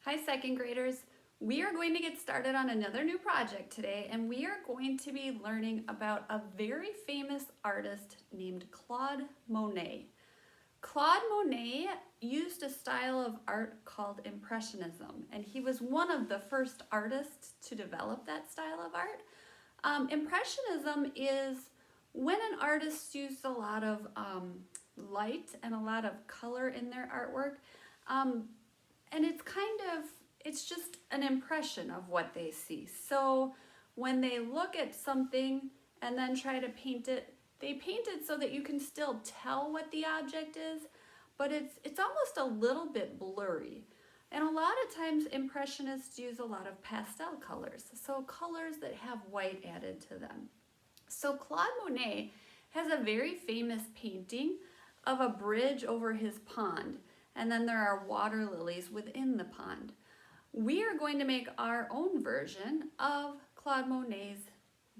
Hi, second graders. We are going to get started on another new project today, and we are going to be learning about a very famous artist named Claude Monet. Claude Monet used a style of art called Impressionism, and he was one of the first artists to develop that style of art. Impressionism is when an artist used a lot of light and a lot of color in their artwork. And it's just an impression of what they see. So when they look at something and then try to paint it, they paint it so that you can still tell what the object is, but it's almost a little bit blurry. And a lot of times impressionists use a lot of pastel colors, so colors that have white added to them. So Claude Monet has a very famous painting of a bridge over his pond, and then there are water lilies within the pond. We are going to make our own version of Claude Monet's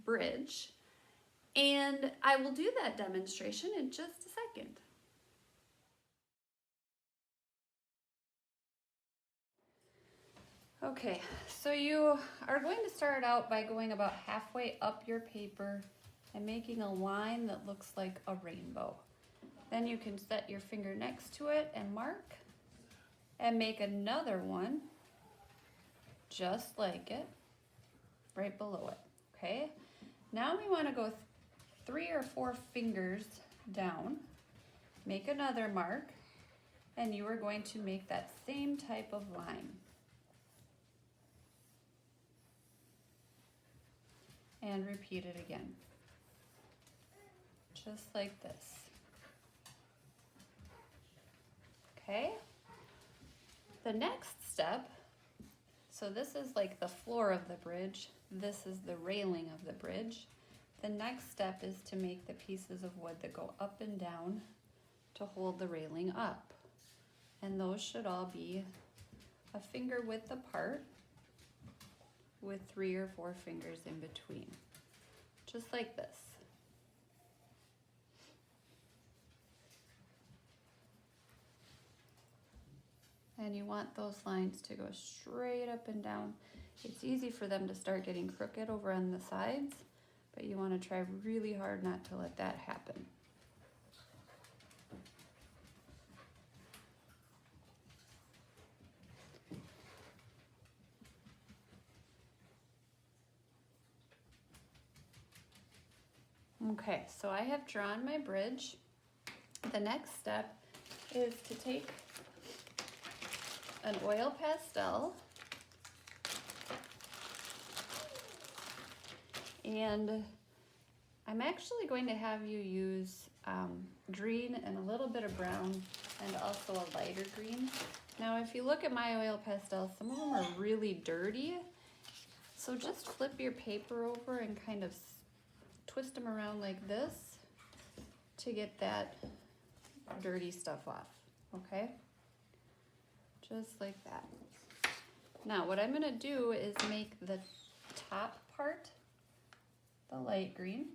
bridge, and I will do that demonstration in just a second. Okay, so you are going to start out by going about halfway up your paper and making a line that looks like a rainbow. Then you can set your finger next to it and mark and make another one just like it right below it. Okay, now we want to go 3 or 4 fingers down, make another mark, and you are going to make that same type of line. And repeat it again, just like this. Okay, the next step, so this is like the floor of the bridge, this is the railing of the bridge. The next step is to make the pieces of wood that go up and down to hold the railing up. And those should all be a finger width apart with 3 or 4 fingers in between, just like this. And you want those lines to go straight up and down. It's easy for them to start getting crooked over on the sides, but you want to try really hard not to let that happen. Okay, so I have drawn my bridge. The next step is to take an oil pastel and I'm actually going to have you use green and a little bit of brown and also a lighter green. Now if you look at my oil pastels, some of them are really dirty, so just flip your paper over and kind of twist them around like this to get that dirty stuff off, okay? Just like that. Now what I'm gonna do is make the top part the light green.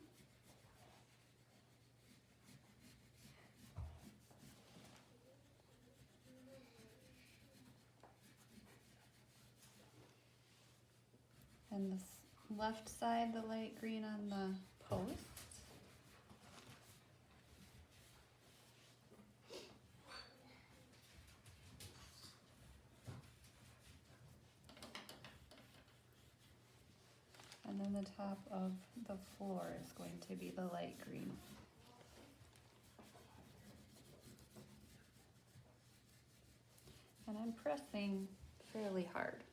And the left side, the light green on the post. And then the top of the floor is going to be the light green. And I'm pressing fairly hard.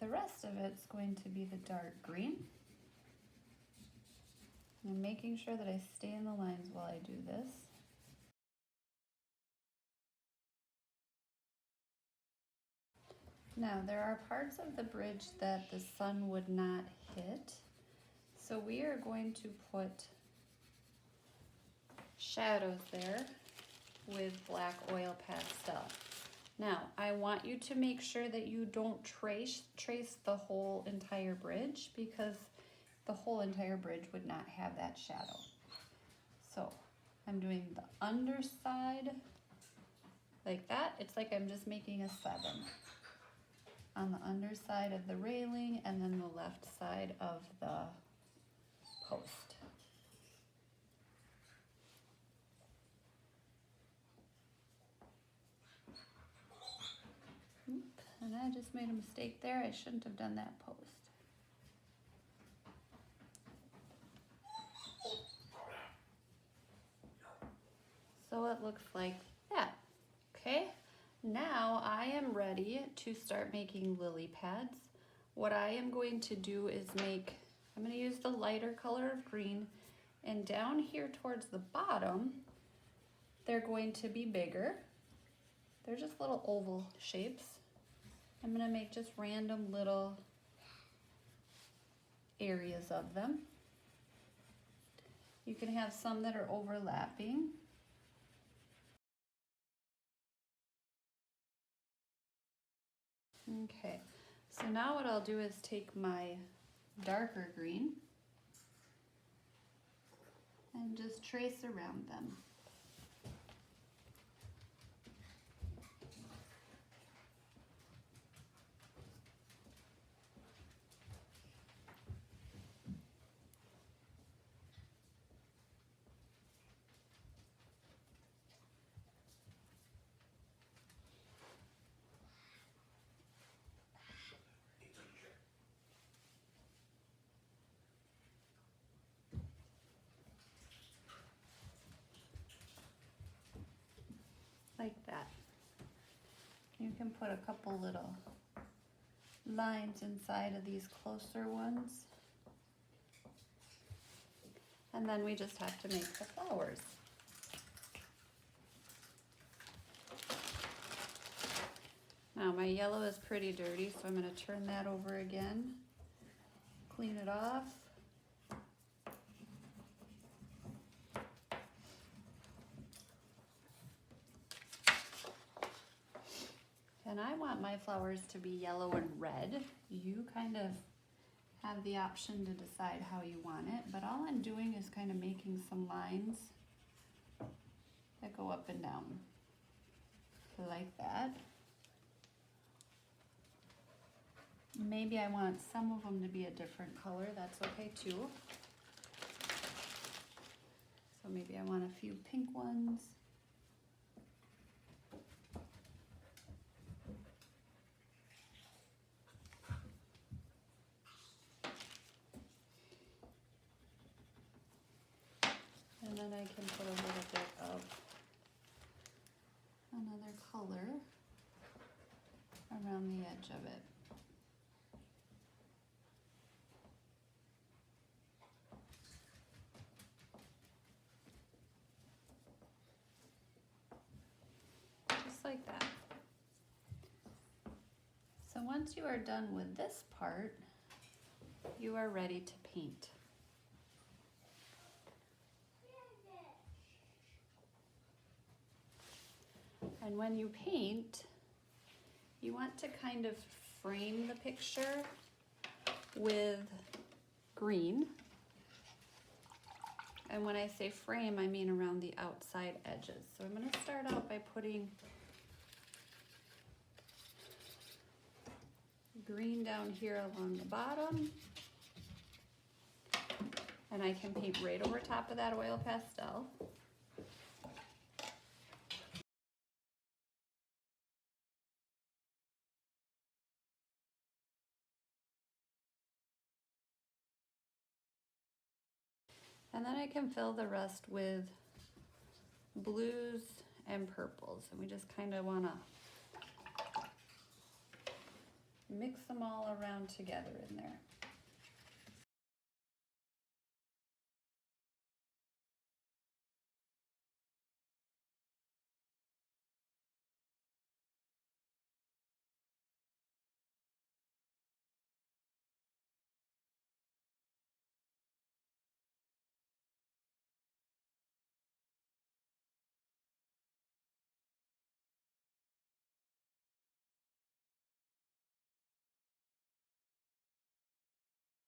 The rest of it's going to be the dark green. I'm making sure that I stay in the lines while I do this. Now there are parts of the bridge that the sun would not hit, so we are going to put shadows there with black oil pastel. Now I want you to make sure that you don't trace the whole entire bridge, because the whole entire bridge would not have that shadow. So I'm doing the underside like that. It's like I'm just making a 7 on the underside of the railing and then the left side of the post. And I just made a mistake there. I shouldn't have done that post. So it looks like that. Okay, now I am ready to start making lily pads. What I am going to do is I'm going to use the lighter color of green, and down here towards the bottom, they're going to be bigger. They're just little oval shapes. I'm going to make just random little areas of them. You can have some that are overlapping. Okay, so now what I'll do is take my darker green and just trace around them. Like that. You can put a couple little lines inside of these closer ones. And then we just have to make the flowers. Now my yellow is pretty dirty, so I'm going to turn that over again, clean it off. And I want my flowers to be yellow and red. You kind of have the option to decide how you want it, but all I'm doing is kind of making some lines that go up and down, like that. Maybe I want some of them to be a different color, that's okay too. So maybe I want a few pink ones. And then I can put a little bit of another color around the edge of it. Just like that. So once you are done with this part, you are ready to paint. And when you paint, you want to kind of frame the picture with green. And when I say frame, I mean around the outside edges. So I'm going to start out by putting green down here along the bottom. And I can paint right over top of that oil pastel. And then I can fill the rest with blues and purples. And we just kind of want to mix them all around together in there.